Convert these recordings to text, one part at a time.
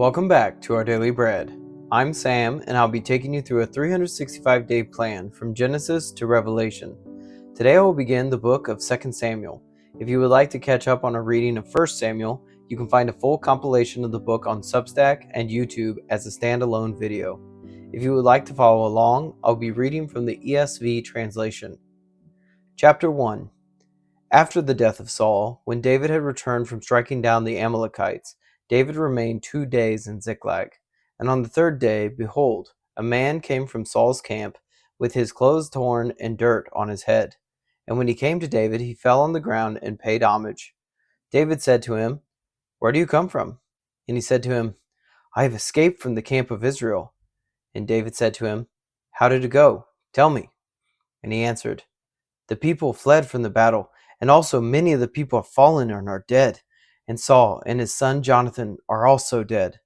Welcome back to our Daily Bread. I'm Sam, and I'll be taking you through a 365-day plan from Genesis to Revelation. Today I will begin the book of 2 Samuel. If you would like to catch up on a reading of 1 Samuel, you can find a full compilation of the book on Substack and YouTube as a standalone video. If you would like to follow along, I'll be reading from the ESV translation. Chapter 1. After the death of Saul, when David had returned from striking down the Amalekites, David remained 2 days in Ziklag. And on the third day, behold, a man came from Saul's camp with his clothes torn and dirt on his head. And when he came to David, he fell on the ground and paid homage. David said to him, "Where do you come from?" And he said to him, "I have escaped from the camp of Israel." And David said to him, "How did it go? Tell me." And he answered, "The people fled from the battle, and also many of the people have fallen and are dead. And Saul and his son Jonathan are also dead."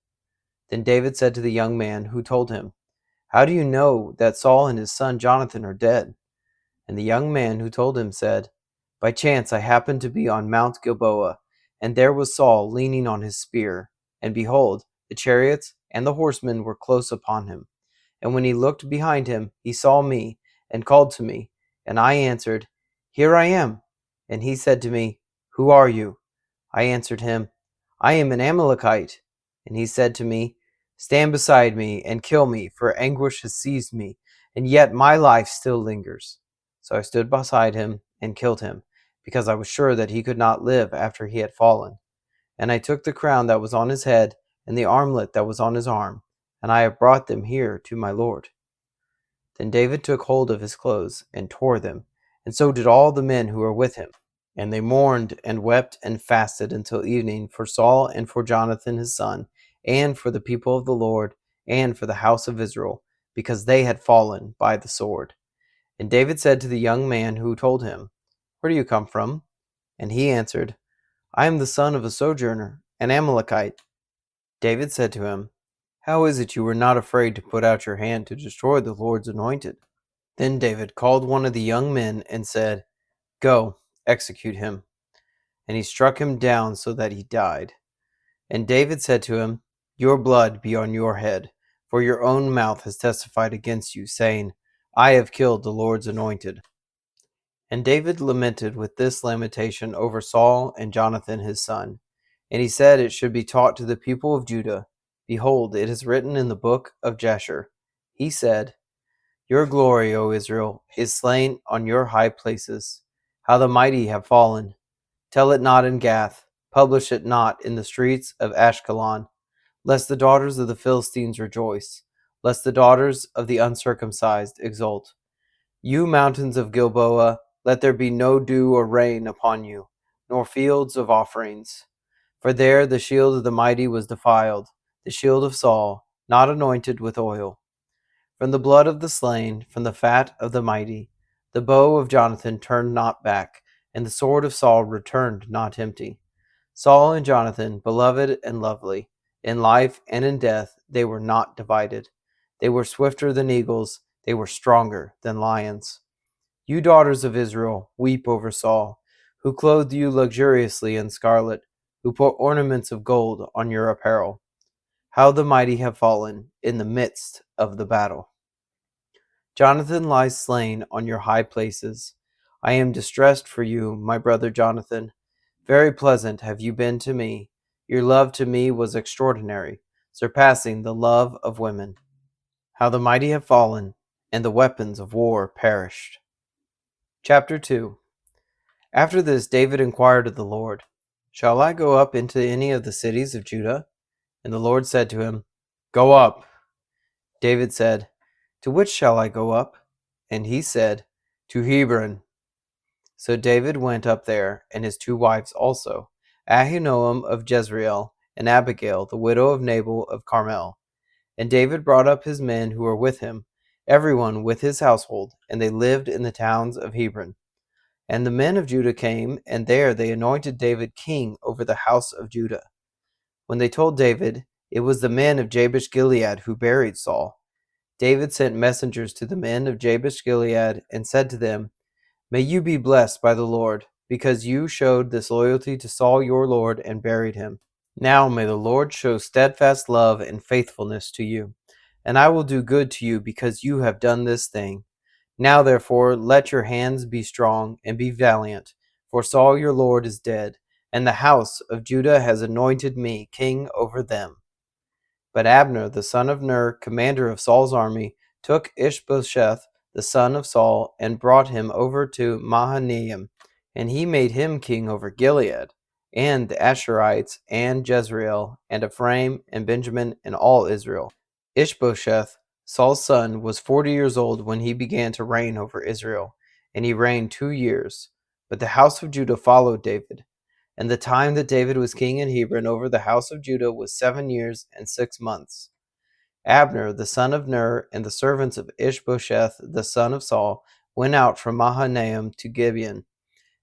Then David said to the young man who told him, "How do you know that Saul and his son Jonathan are dead?" And the young man who told him said, "By chance I happened to be on Mount Gilboa, and there was Saul leaning on his spear. And behold, the chariots and the horsemen were close upon him. And when he looked behind him, he saw me, and called to me. And I answered, 'Here I am.' And he said to me, 'Who are you?' I answered him, 'I am an Amalekite.' And he said to me, 'Stand beside me and kill me, for anguish has seized me, and yet my life still lingers.' So I stood beside him and killed him, because I was sure that he could not live after he had fallen. And I took the crown that was on his head and the armlet that was on his arm, and I have brought them here to my Lord." Then David took hold of his clothes and tore them, and so did all the men who were with him. And they mourned and wept and fasted until evening for Saul and for Jonathan his son, and for the people of the Lord, and for the house of Israel, because they had fallen by the sword. And David said to the young man who told him, "Where do you come from?" And he answered, "I am the son of a sojourner, an Amalekite." David said to him, "How is it you were not afraid to put out your hand to destroy the Lord's anointed?" Then David called one of the young men and said, "Go, execute him." And he struck him down so that he died. And David said to him, "Your blood be on your head, for your own mouth has testified against you, saying, 'I have killed the Lord's anointed.'" And David lamented with this lamentation over Saul and Jonathan his son. And he said it should be taught to the people of Judah. Behold, it is written in the book of Jasher. He said, "Your glory, O Israel, is slain on your high places. How the mighty have fallen. Tell it not in Gath, publish it not in the streets of Ashkelon, lest the daughters of the Philistines rejoice, lest the daughters of the uncircumcised exult. You mountains of Gilboa, let there be no dew or rain upon you, nor fields of offerings. For there the shield of the mighty was defiled, the shield of Saul, not anointed with oil. From the blood of the slain, from the fat of the mighty, the bow of Jonathan turned not back, and the sword of Saul returned not empty. Saul and Jonathan, beloved and lovely, in life and in death they were not divided. They were swifter than eagles, they were stronger than lions. You daughters of Israel, weep over Saul, who clothed you luxuriously in scarlet, who put ornaments of gold on your apparel. How the mighty have fallen in the midst of the battle. Jonathan lies slain on your high places. I am distressed for you, my brother Jonathan. Very pleasant have you been to me. Your love to me was extraordinary, surpassing the love of women. How the mighty have fallen, and the weapons of war perished. Chapter 2. After this David inquired of the Lord, "Shall I go up into any of the cities of Judah?" And the Lord said to him, "Go up." David said, "To which shall I go up?" And he said, "To Hebron." So David went up there, and his 2 wives also, Ahinoam of Jezreel, and Abigail, the widow of Nabal of Carmel. And David brought up his men who were with him, everyone with his household, and they lived in the towns of Hebron. And the men of Judah came, and there they anointed David king over the house of Judah. When they told David, it was the men of Jabesh Gilead who buried Saul. David sent messengers to the men of Jabesh Gilead and said to them, "May you be blessed by the Lord, because you showed this loyalty to Saul your lord and buried him." Now may the Lord show steadfast love and faithfulness to you, and I will do good to you because you have done this thing. Now therefore let your hands be strong and be valiant, for Saul your Lord is dead, and the house of Judah has anointed me king over them. But Abner the son of Ner, commander of Saul's army, took Ish-bosheth the son of Saul, and brought him over to Mahanaim, and he made him king over Gilead, and the Asherites, and Jezreel, and Ephraim, and Benjamin, and all Israel. Ish-bosheth, Saul's son, was 40 years old when he began to reign over Israel, and he reigned 2 years. But the house of Judah followed David. And the time that David was king in Hebron over the house of Judah was 7 years and 6 months. Abner the son of Ner and the servants of Ish-bosheth the son of Saul went out from Mahanaim to Gibeon.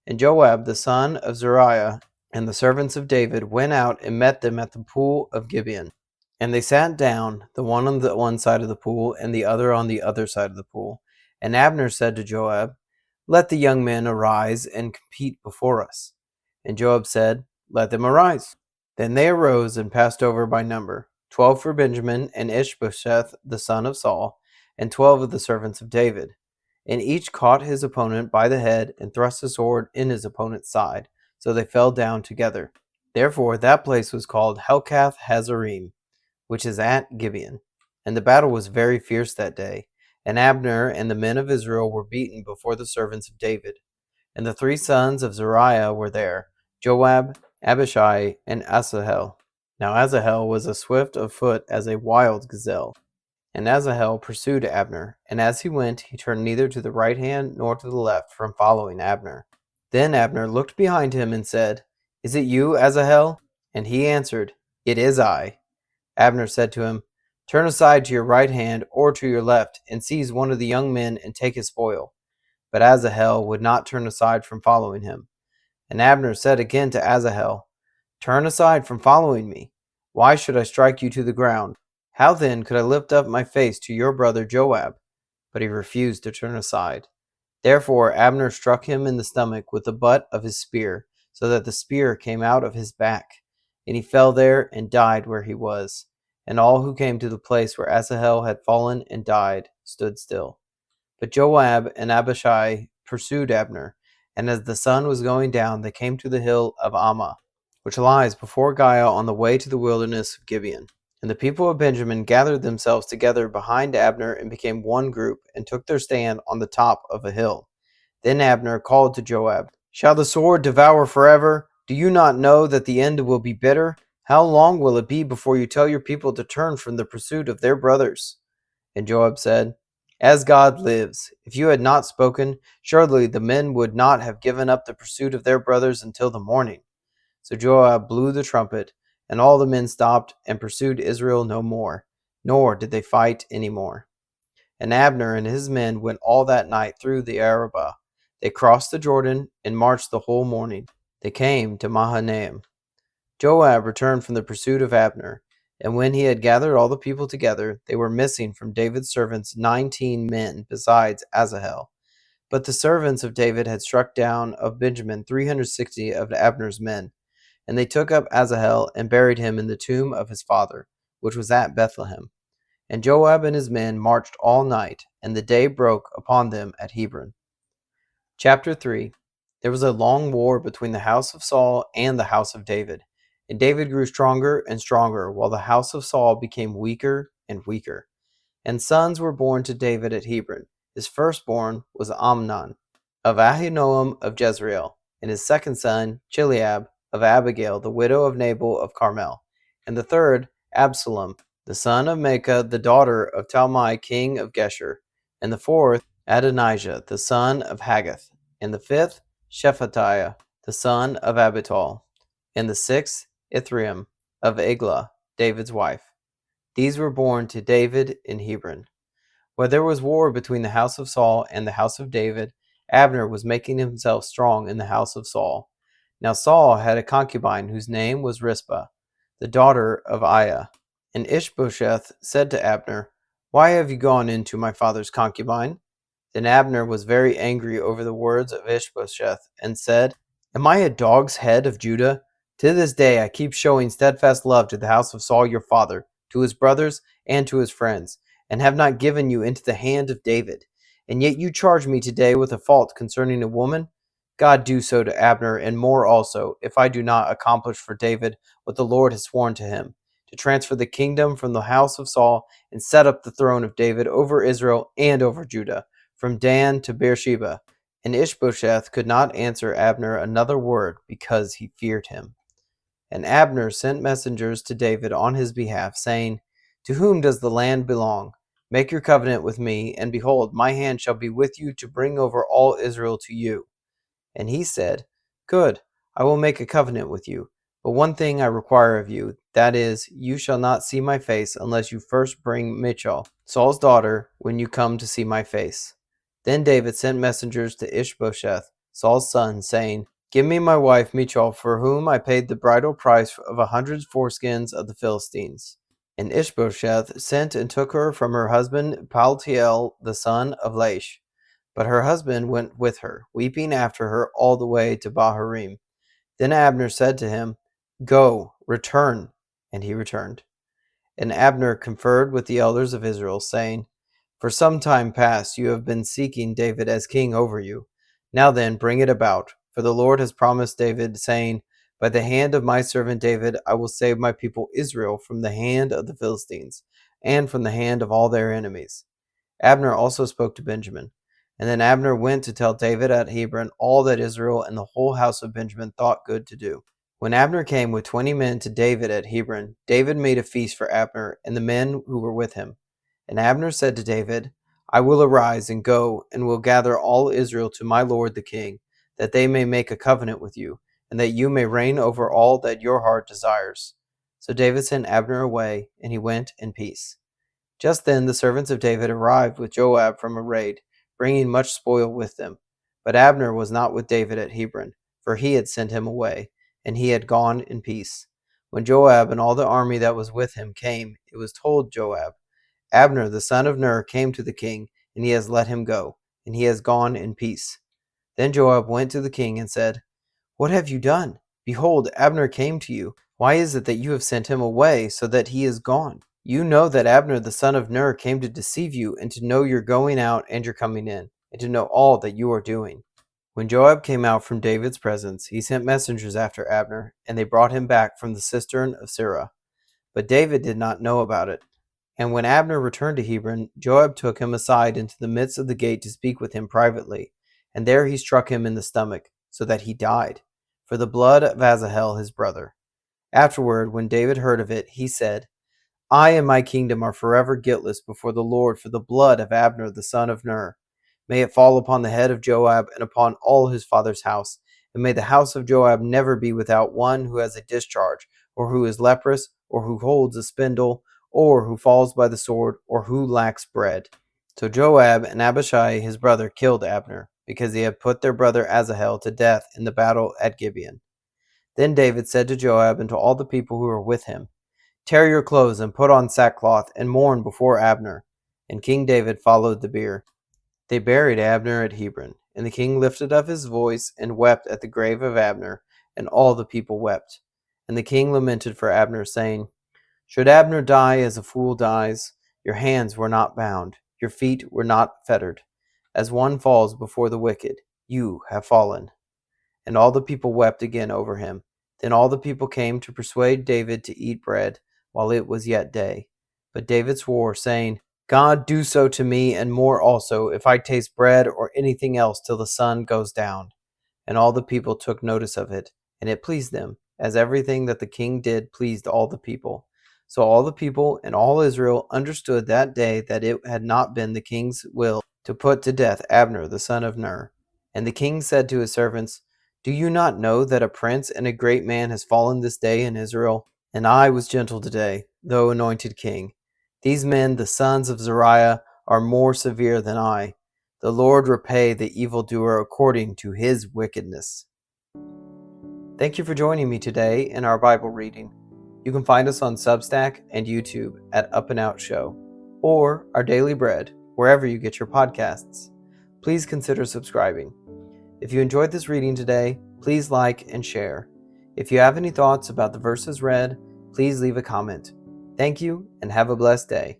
And Joab the son of Zeruiah and the servants of David went out and met them at the pool of Gibeon. And they sat down, the one on the one side of the pool and the other on the other side of the pool. And Abner said to Joab, "Let the young men arise and compete before us." And Joab said, "Let them arise." Then they arose and passed over by number, 12 for Benjamin and Ish-bosheth the son of Saul, and 12 of the servants of David. And each caught his opponent by the head and thrust a sword in his opponent's side, so they fell down together. Therefore that place was called Helkath Hazarim, which is at Gibeon. And the battle was very fierce that day, and Abner and the men of Israel were beaten before the servants of David. And the 3 sons of Zeruiah were there, Joab, Abishai, and Asahel. Now Asahel was as swift of foot as a wild gazelle. And Asahel pursued Abner, and as he went, he turned neither to the right hand nor to the left from following Abner. Then Abner looked behind him and said, "Is it you, Asahel?" And he answered, "It is I." Abner said to him, "Turn aside to your right hand or to your left, and seize one of the young men and take his spoil." But Asahel would not turn aside from following him. And Abner said again to Asahel, "Turn aside from following me. Why should I strike you to the ground? How then could I lift up my face to your brother Joab?" But he refused to turn aside. Therefore Abner struck him in the stomach with the butt of his spear, so that the spear came out of his back. And he fell there and died where he was. And all who came to the place where Asahel had fallen and died stood still. But Joab and Abishai pursued Abner, and as the sun was going down, they came to the hill of Ammah, which lies before Giah on the way to the wilderness of Gibeon. And the people of Benjamin gathered themselves together behind Abner and became one group, and took their stand on the top of a hill. Then Abner called to Joab, "Shall the sword devour forever? Do you not know that the end will be bitter? How long will it be before you tell your people to turn from the pursuit of their brothers?" And Joab said, "As God lives, if you had not spoken, surely the men would not have given up the pursuit of their brothers until the morning." So Joab blew the trumpet, and all the men stopped and pursued Israel no more, nor did they fight any more. And Abner and his men went all that night through the Arabah. They crossed the Jordan and marched the whole morning. They came to Mahanaim. Joab returned from the pursuit of Abner, and when he had gathered all the people together, they were missing from David's servants 19 men besides Asahel. But the servants of David had struck down of Benjamin 360 of Abner's men. And they took up Asahel and buried him in the tomb of his father, which was at Bethlehem. And Joab and his men marched all night, and the day broke upon them at Hebron. Chapter 3. There was a long war between the house of Saul and the house of David. And David grew stronger and stronger, while the house of Saul became weaker and weaker. And sons were born to David at Hebron. His firstborn was Amnon, of Ahinoam of Jezreel, and his second son, Chileab, of Abigail, the widow of Nabal of Carmel, and the third, Absalom, the son of Maacah, the daughter of Talmai, king of Geshur, and the fourth, Adonijah, the son of Haggith, and the fifth, Shephatiah, the son of Abital, and the sixth, Ithream, of Eglah, David's wife. These were born to David in Hebron. Where there was war between the house of Saul and the house of David, Abner was making himself strong in the house of Saul. Now Saul had a concubine whose name was Rizpah, the daughter of Aiah. And Ish-bosheth said to Abner, "Why have you gone into my father's concubine?" Then Abner was very angry over the words of Ish-bosheth, and said, "Am I a dog's head of Judah? To this day I keep showing steadfast love to the house of Saul your father, to his brothers, and to his friends, and have not given you into the hand of David. And yet you charge me today with a fault concerning a woman? God do so to Abner, and more also, if I do not accomplish for David what the Lord has sworn to him, to transfer the kingdom from the house of Saul and set up the throne of David over Israel and over Judah, from Dan to Beersheba. And Ish-bosheth could not answer Abner another word, because he feared him. And Abner sent messengers to David on his behalf, saying, To whom does the land belong? Make your covenant with me, and behold, my hand shall be with you to bring over all Israel to you. And he said, Good, I will make a covenant with you. But one thing I require of you, that is, you shall not see my face unless you first bring Michal, Saul's daughter, when you come to see my face. Then David sent messengers to Ish-bosheth, Saul's son, saying, Give me my wife Michal, for whom I paid the bridal price of 100 foreskins of the Philistines. And Ish-bosheth sent and took her from her husband Paltiel the son of Laish. But her husband went with her, weeping after her all the way to Bahurim. Then Abner said to him, Go, return. And he returned. And Abner conferred with the elders of Israel, saying, For some time past you have been seeking David as king over you. Now then, bring it about. For the Lord has promised David, saying, By the hand of my servant David I will save my people Israel from the hand of the Philistines, and from the hand of all their enemies. Abner also spoke to Benjamin. And then Abner went to tell David at Hebron all that Israel and the whole house of Benjamin thought good to do. When Abner came with 20 men to David at Hebron, David made a feast for Abner and the men who were with him. And Abner said to David, I will arise and go, and will gather all Israel to my lord the king, that they may make a covenant with you, and that you may reign over all that your heart desires. So David sent Abner away, and he went in peace. Just then the servants of David arrived with Joab from a raid, bringing much spoil with them. But Abner was not with David at Hebron, for he had sent him away, and he had gone in peace. When Joab and all the army that was with him came, it was told Joab, Abner the son of Ner came to the king, and he has let him go, and he has gone in peace. Then Joab went to the king and said, What have you done? Behold, Abner came to you. Why is it that you have sent him away, so that he is gone? You know that Abner the son of Ner came to deceive you, and to know your going out and your coming in, and to know all that you are doing. When Joab came out from David's presence, he sent messengers after Abner, and they brought him back from the cistern of Sirah. But David did not know about it. And when Abner returned to Hebron, Joab took him aside into the midst of the gate to speak with him privately, and there he struck him in the stomach, so that he died, for the blood of Asahel his brother. Afterward, when David heard of it, he said, I and my kingdom are forever guiltless before the Lord for the blood of Abner the son of Ner. May it fall upon the head of Joab and upon all his father's house, and may the house of Joab never be without one who has a discharge, or who is leprous, or who holds a spindle, or who falls by the sword, or who lacks bread. So Joab and Abishai his brother killed Abner, because he had put their brother Asahel to death in the battle at Gibeon. Then David said to Joab and to all the people who were with him, Tear your clothes and put on sackcloth and mourn before Abner. And King David followed the bier. They buried Abner at Hebron, and the king lifted up his voice and wept at the grave of Abner, and all the people wept. And the king lamented for Abner, saying, Should Abner die as a fool dies, your hands were not bound, your feet were not fettered. As one falls before the wicked, you have fallen. And all the people wept again over him. Then all the people came to persuade David to eat bread, while it was yet day. But David swore, saying, God do so to me, and more also, if I taste bread or anything else till the sun goes down. And all the people took notice of it, and it pleased them, as everything that the king did pleased all the people. So all the people and all Israel understood that day that it had not been the king's will to put to death Abner the son of Ner. And the king said to his servants, Do you not know that a prince and a great man has fallen this day in Israel? And I was gentle today, though anointed king. These men, the sons of Zeruiah, are more severe than I. The Lord repay the evildoer according to his wickedness. Thank you for joining me today in our Bible reading. You can find us on Substack and YouTube at Up+Out Show, or Our Daily Bread, wherever you get your podcasts. Please consider subscribing. If you enjoyed this reading today, please like and share. If you have any thoughts about the verses read, please leave a comment. Thank you and have a blessed day.